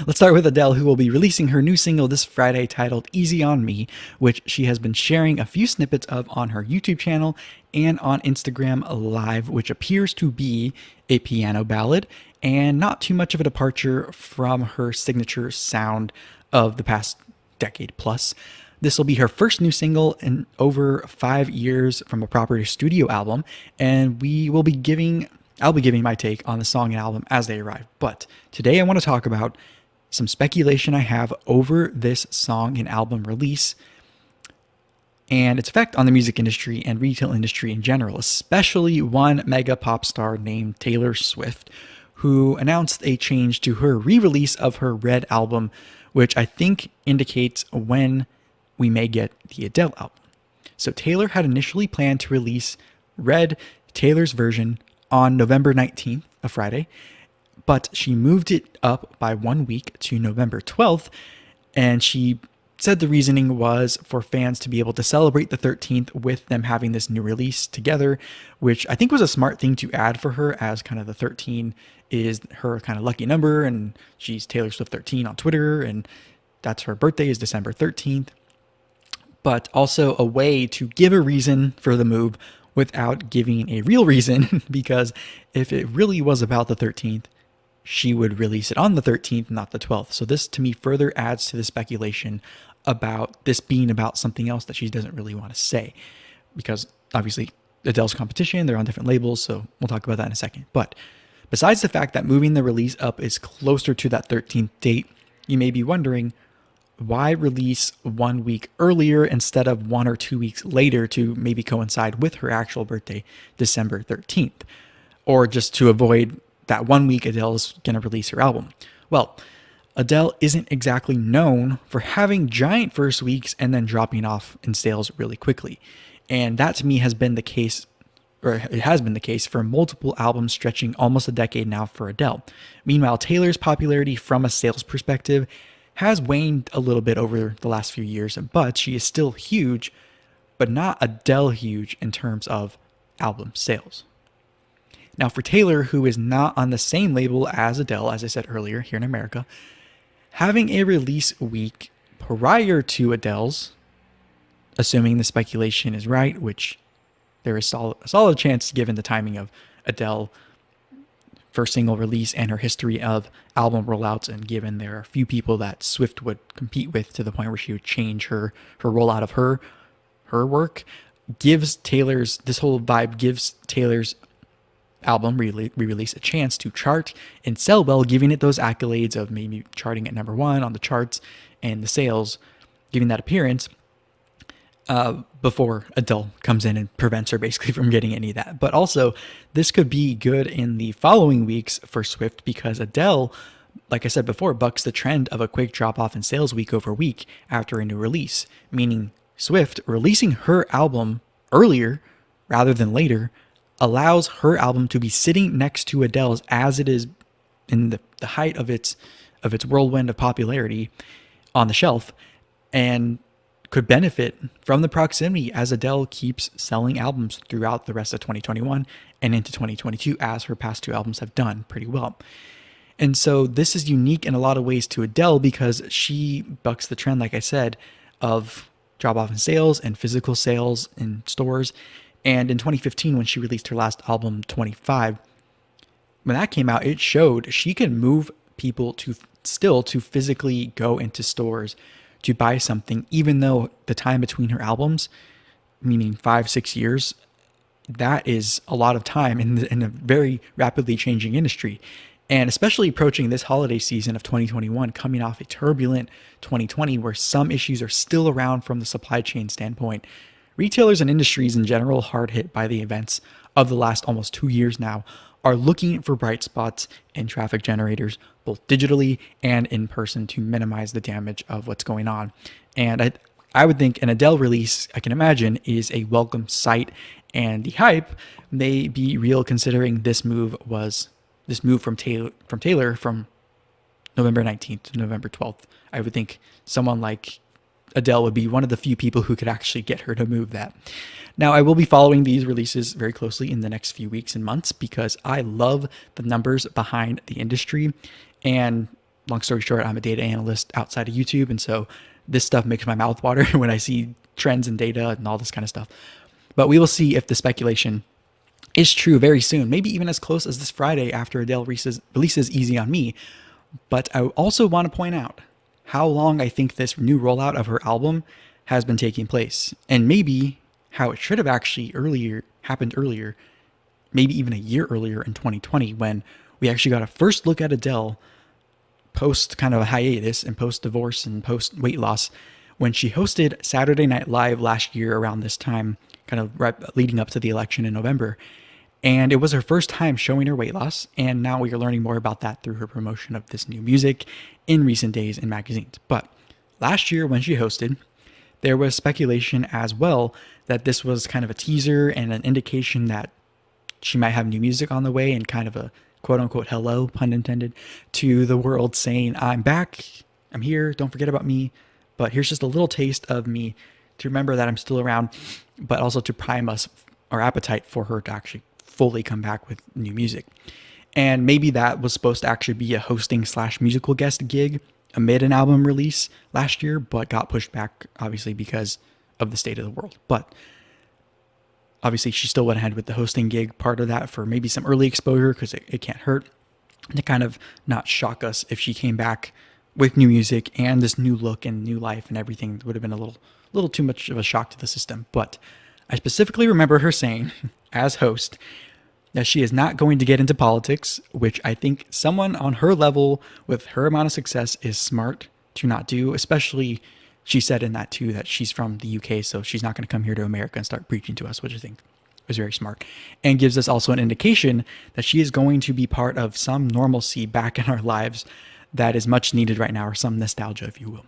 Let's start with Adele, who will be releasing her new single this Friday titled Easy on Me, which she has been sharing a few snippets of on her YouTube channel and on Instagram Live, which appears to be a piano ballad and not too much of a departure from her signature sound of the past decade plus. This will be her first new single in over 5 years from a proper studio album, and I'll be giving my take on the song and album as they arrive. But today I want to talk about some speculation I have over this song and album release and its effect on the music industry and retail industry in general, especially one mega pop star named Taylor Swift, who announced a change to her re-release of her Red album, which I think indicates when we may get the Adele album. So Taylor had initially planned to release Red, Taylor's version, on November 19th, a Friday, but she moved it up by 1 week to November 12th, and she said the reasoning was for fans to be able to celebrate the 13th with them having this new release together, which I think was a smart thing to add for her, as kind of the 13 is her kind of lucky number, and she's Taylor Swift 13 on Twitter, and that's her birthday is December 13th, but also a way to give a reason for the move without giving a real reason, because if it really was about the 13th, she would release it on the 13th, not the 12th. So this, to me, further adds to the speculation about this being about something else that she doesn't really want to say, because obviously Adele's competition, they're on different labels, so we'll talk about that in a second. But besides the fact that moving the release up is closer to that 13th date, you may be wondering, why release 1 week earlier instead of 1 or 2 weeks later to maybe coincide with her actual birthday, December 13th? Or just to avoid that 1 week Adele's going to release her album? Well, Adele isn't exactly known for having giant first weeks and then dropping off in sales really quickly. And that to me has been the case, or it has been the case for multiple albums stretching almost a decade now for Adele. Meanwhile, Taylor's popularity from a sales perspective has waned a little bit over the last few years, but she is still huge, but not Adele huge in terms of album sales. Now for Taylor, who is not on the same label as Adele, as I said earlier, here in America, having a release week prior to Adele's, assuming the speculation is right, which there is a solid chance given the timing of Adele first single release and her history of album rollouts, and given there are a few people that Swift would compete with to the point where she would change her rollout of her work, gives Taylor's album re-release a chance to chart and sell well, giving it those accolades of maybe charting at number 1 on the charts and the sales, giving that appearance before Adele comes in and prevents her basically from getting any of that. But also, this could be good in the following weeks for Swift, because Adele, like I said before, bucks the trend of a quick drop-off in sales week over week after a new release, meaning Swift releasing her album earlier rather than later allows her album to be sitting next to Adele's as it is in the height of its whirlwind of popularity on the shelf, and could benefit from the proximity as Adele keeps selling albums throughout the rest of 2021 and into 2022, as her past 2 albums have done pretty well. And so this is unique in a lot of ways to Adele, because she bucks the trend, like I said, of drop off in sales and physical sales in stores. And in 2015, when she released her last album, 25, when that came out, it showed she can move people to physically go into stores to buy something, even though the time between her albums, meaning 5-6 years, that is a lot of time in a very rapidly changing industry. And especially approaching this holiday season of 2021, coming off a turbulent 2020 where some issues are still around from the supply chain standpoint, retailers and industries in general hard hit by the events of the last almost 2 years now are looking for bright spots and traffic generators, both digitally and in person, to minimize the damage of what's going on. And I would think an Adele release, I can imagine, is a welcome sight, and the hype may be real, considering this move from Taylor from November 19th to November 12th. I would think someone like Adele would be one of the few people who could actually get her to move that. Now, I will be following these releases very closely in the next few weeks and months, because I love the numbers behind the industry. And long story short, I'm a data analyst outside of YouTube, and so this stuff makes my mouth water when I see trends and data and all this kind of stuff. But we will see if the speculation is true very soon, maybe even as close as this Friday after Adele releases Easy on Me. But I also want to point out how long I think this new rollout of her album has been taking place, and maybe how it should have actually happened earlier, maybe even a year earlier in 2020, when we actually got a first look at Adele post kind of a hiatus and post divorce and post weight loss, when she hosted Saturday Night Live last year around this time, kind of right leading up to the election in November. And it was her first time showing her weight loss, and now we are learning more about that through her promotion of this new music in recent days in magazines. But last year when she hosted, there was speculation as well that this was kind of a teaser and an indication that she might have new music on the way, and kind of a quote unquote hello, pun intended, to the world, saying, I'm back, I'm here, don't forget about me, but here's just a little taste of me to remember that I'm still around, but also to prime us, our appetite for her to actually fully come back with new music. And maybe that was supposed to actually be a hosting / musical guest gig amid an album release last year, but got pushed back, obviously, because of the state of the world. But obviously, she still went ahead with the hosting gig part of that for maybe some early exposure, because it can't hurt to kind of not shock us if she came back with new music and this new look and new life and everything. It would have been a little too much of a shock to the system. But I specifically remember her saying, as host, that she is not going to get into politics, which I think someone on her level with her amount of success is smart to not do. Especially, she said in that too that she's from the UK, so she's not going to come here to America and start preaching to us, which I think was very smart, and gives us also an indication that she is going to be part of some normalcy back in our lives that is much needed right now, or some nostalgia, if you will.